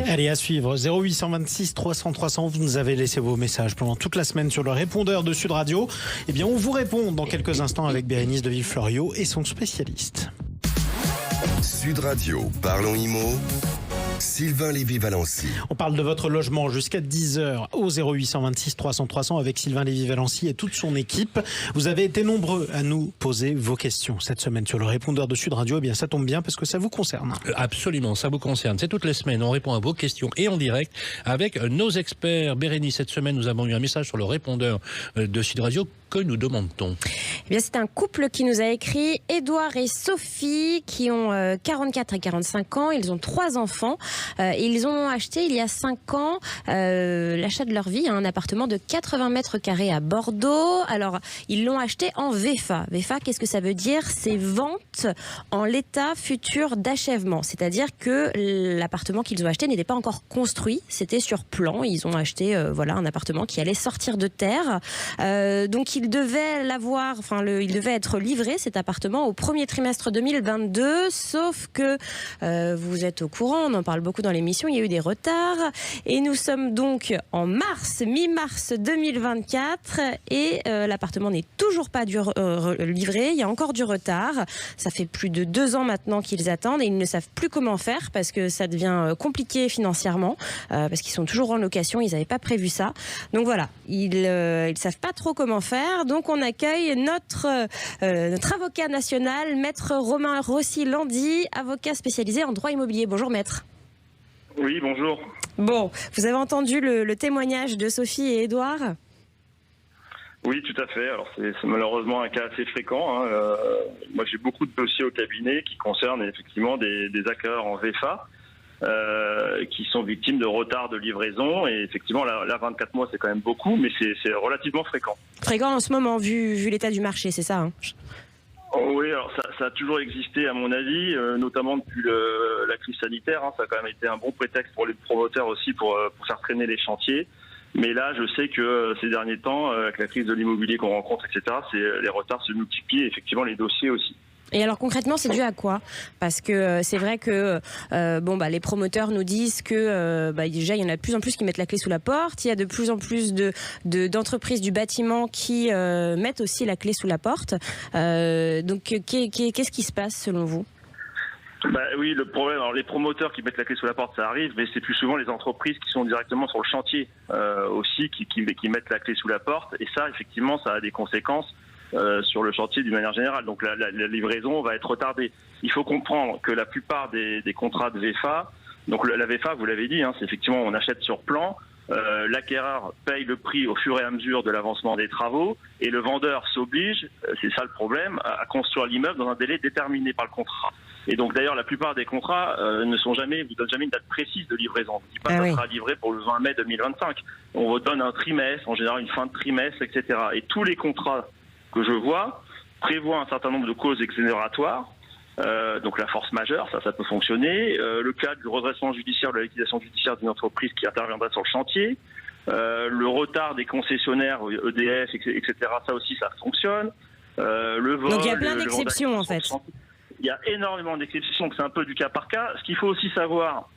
Allez, à suivre, 0826 300 300, vous nous avez laissé vos messages pendant toute la semaine sur le répondeur de Sud Radio. Eh bien, on vous répond dans quelques instants avec Bérénice de Villefloriot et son spécialiste. Sud Radio, parlons IMO. Sylvain Lévy-Valency. On parle de votre logement jusqu'à 10h au 0826 300 300 avec Sylvain Lévy-Valency et toute son équipe. Vous avez été nombreux à nous poser vos questions cette semaine sur le répondeur de Sud Radio. Eh bien, ça tombe bien parce que ça vous concerne. Absolument, ça vous concerne. C'est toutes les semaines. On répond à vos questions et en direct avec nos experts. Bérénice, cette semaine, nous avons eu un message sur le répondeur de Sud Radio. Que nous demande-t-on ? Eh bien, c'est un couple qui nous a écrit, Édouard et Sophie, qui ont 44 et 45 ans. Ils ont 3 enfants. Ils ont acheté il y a 5 ans l'achat de leur vie, un appartement de 80 mètres carrés à Bordeaux. Alors, ils l'ont acheté en VFA. VFA, qu'est-ce que ça veut dire ? C'est vente en l'état futur d'achèvement. C'est-à-dire que l'appartement qu'ils ont acheté n'était pas encore construit. C'était sur plan. Ils ont acheté un appartement qui allait sortir de terre. Donc, il devait il devait être livré, cet appartement, au premier trimestre 2022, sauf que vous êtes au courant, on en parle beaucoup dans l'émission, il y a eu des retards, et nous sommes donc en mi-mars 2024, et l'appartement n'est toujours pas livré, il y a encore du retard, ça fait plus de 2 ans maintenant qu'ils attendent, et ils ne savent plus comment faire, parce que ça devient compliqué financièrement, parce qu'ils sont toujours en location, ils n'avaient pas prévu ça, donc voilà, ils ne savent pas trop comment faire. Donc on accueille notre avocat national, maître Romain Rossi-Landy, avocat spécialisé en droit immobilier. Bonjour maître. Oui, bonjour. Bon, vous avez entendu le témoignage de Sophie et Édouard ? Oui, tout à fait. Alors c'est malheureusement un cas assez fréquent. Moi j'ai beaucoup de dossiers au cabinet qui concernent effectivement des acquéreurs en VFA. Qui sont victimes de retard de livraison, et effectivement là 24 mois c'est quand même beaucoup, mais c'est relativement fréquent. Fréquent en ce moment vu l'état du marché, c'est ça hein ? Oui, alors ça a toujours existé à mon avis, notamment depuis la crise sanitaire, ça a quand même été un bon prétexte pour les promoteurs aussi pour faire traîner les chantiers. Mais là, je sais que ces derniers temps, avec la crise de l'immobilier qu'on rencontre, etc., les retards se multiplient, et effectivement les dossiers aussi. Et alors concrètement, c'est dû à quoi ? Parce que c'est vrai que les promoteurs nous disent que déjà il y en a de plus en plus qui mettent la clé sous la porte. Il y a de plus en plus d'entreprises du bâtiment qui mettent aussi la clé sous la porte. Donc qu'est-ce qui se passe selon vous ? Oui, le problème, alors les promoteurs qui mettent la clé sous la porte, ça arrive, mais c'est plus souvent les entreprises qui sont directement sur le chantier aussi qui mettent la clé sous la porte. Et ça, effectivement, ça a des conséquences sur le chantier d'une manière générale. Donc la livraison va être retardée. Il faut comprendre que la plupart des contrats de VFA, donc la VFA, vous l'avez dit, c'est effectivement on achète sur plan, l'acquéreur paye le prix au fur et à mesure de l'avancement des travaux, et le vendeur s'oblige, c'est ça le problème, à construire l'immeuble dans un délai déterminé par le contrat. Et donc d'ailleurs la plupart des contrats vous donnent jamais une date précise de livraison. On ne dit pas que ça sera livré pour le 20 mai 2025. On vous donne un trimestre, en général une fin de trimestre, etc. Et tous les contrats que je vois prévoit un certain nombre de causes exonératoire, donc la force majeure, ça peut fonctionner, le cas du redressement judiciaire, de la liquidation judiciaire d'une entreprise qui interviendrait sur le chantier, le retard des concessionnaires EDF, etc., ça aussi ça fonctionne, le vol. Donc il y a plein d'exceptions en fait. Il y a énormément d'exceptions, donc c'est un peu du cas par cas. Ce qu'il faut aussi savoir,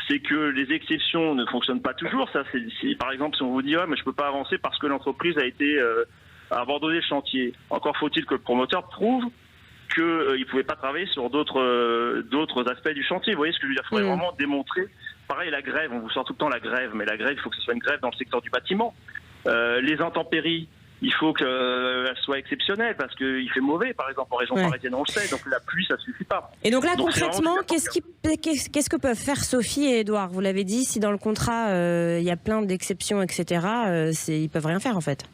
c'est que les exceptions ne fonctionnent pas toujours. Ça, c'est par exemple si on vous dit mais je peux pas avancer parce que l'entreprise a été à abandonner le chantier. Encore faut-il que le promoteur prouve qu'il ne pouvait pas travailler sur d'autres aspects du chantier. Vous voyez ce que je veux dire ? Il faudrait vraiment démontrer. Pareil, la grève, on vous sort tout le temps la grève, mais la grève, il faut que ce soit une grève dans le secteur du bâtiment. Les intempéries, il faut qu'elles soient exceptionnelles parce qu'il fait mauvais, par exemple, en région parisienne, on le sait. Donc la pluie, ça ne suffit pas. Et donc là, concrètement, qu'est-ce que peuvent faire Sophie et Édouard ? Vous l'avez dit, si dans le contrat, il y a plein d'exceptions, etc., ils peuvent rien faire en fait.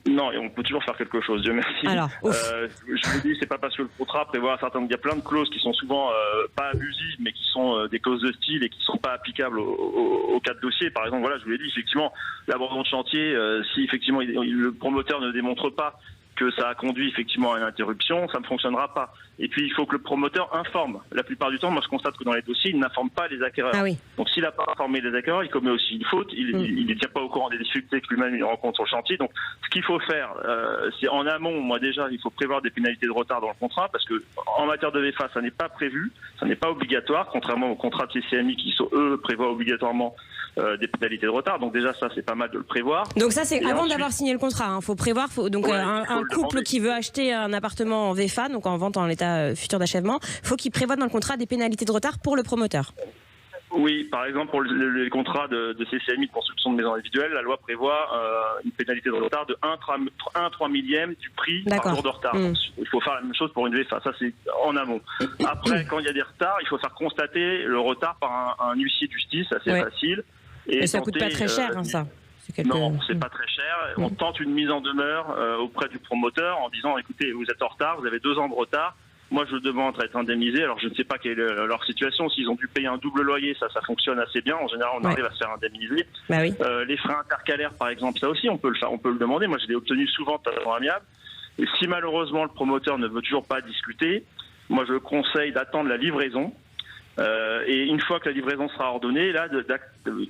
Non, et on peut toujours faire quelque chose, Dieu merci. Alors, je vous dis, c'est pas parce que le contrat prévoit un certain nombre, il y a plein de clauses qui sont souvent pas abusives, mais qui sont des clauses de style et qui sont pas applicables au cas de dossier. Par exemple, voilà, je vous l'ai dit, effectivement, l'abandon de chantier, si effectivement le promoteur ne démontre pas que ça a conduit effectivement à une interruption, ça ne fonctionnera pas. Et puis il faut que le promoteur informe. La plupart du temps, moi je constate que dans les dossiers, il n'informe pas les acquéreurs. Ah oui. Donc s'il n'a pas informé les acquéreurs, il commet aussi une faute, il ne tient pas au courant des difficultés que lui-même il rencontre sur le chantier. Donc ce qu'il faut faire, c'est en amont, moi déjà, il faut prévoir des pénalités de retard dans le contrat, parce que en matière de VFA, ça n'est pas prévu, ça n'est pas obligatoire, contrairement aux contrats de CCMI qui sont, eux, prévoient obligatoirement des pénalités de retard. Donc déjà ça, c'est pas mal de le prévoir. Donc ça, c'est avant ensuite, d'avoir signé le contrat. Faut prévoir. Donc un couple qui veut acheter un appartement en VFA, donc en vente en l'état futur d'achèvement, faut qu'il prévoie dans le contrat des pénalités de retard pour le promoteur. Oui, par exemple, pour les contrats de CCMI de construction de maisons individuelles, la loi prévoit une pénalité de retard de 1/3 millième du prix par jour de retard. Il faut faire la même chose pour une VFA, ça c'est en amont. Après, quand il y a des retards, il faut faire constater le retard par un huissier de justice, assez facile. Et ça coûte pas très cher, ça. Non, c'est pas très cher. On tente une mise en demeure auprès du promoteur en disant, écoutez, vous êtes en retard, vous avez 2 ans de retard. Moi, je demande à être indemnisé. Alors, je ne sais pas quelle est leur situation. S'ils ont dû payer un double loyer, ça fonctionne assez bien. En général, on arrive à se faire indemniser. Bah oui. Les frais intercalaires, par exemple, ça aussi, on peut le faire, on peut le demander. Moi, je l'ai obtenu souvent de façon amiable. Et si malheureusement le promoteur ne veut toujours pas discuter, moi, je conseille d'attendre la livraison. Et une fois que la livraison sera ordonnée, là, de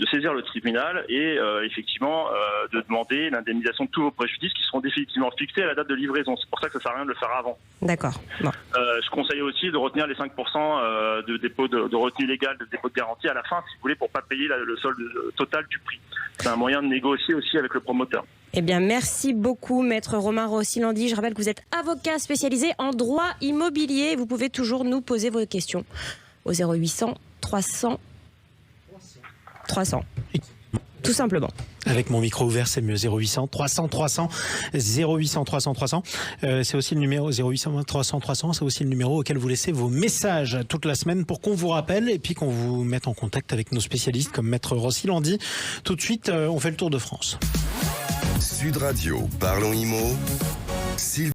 saisir le tribunal et effectivement de demander l'indemnisation de tous vos préjudices qui seront définitivement fixés à la date de livraison. C'est pour ça que ça sert à rien de le faire avant. D'accord. Bon. Je conseille aussi de retenir les 5% de dépôt de retenue légale, de dépôt de garantie à la fin, si vous voulez, pour pas payer le solde total du prix. C'est un moyen de négocier aussi avec le promoteur. Eh bien, merci beaucoup, maître Romain Rossi-Landy. Je rappelle que vous êtes avocat spécialisé en droit immobilier. Vous pouvez toujours nous poser vos questions au 0800 300 300. Tout simplement. Avec mon micro ouvert, c'est mieux. 0800 300 300. 0800 300 300. C'est aussi le numéro 0800 300 300. C'est aussi le numéro auquel vous laissez vos messages toute la semaine pour qu'on vous rappelle et puis qu'on vous mette en contact avec nos spécialistes comme maître Rossi-Landy. Tout de suite, on fait le tour de France. Sud Radio, parlons IMO.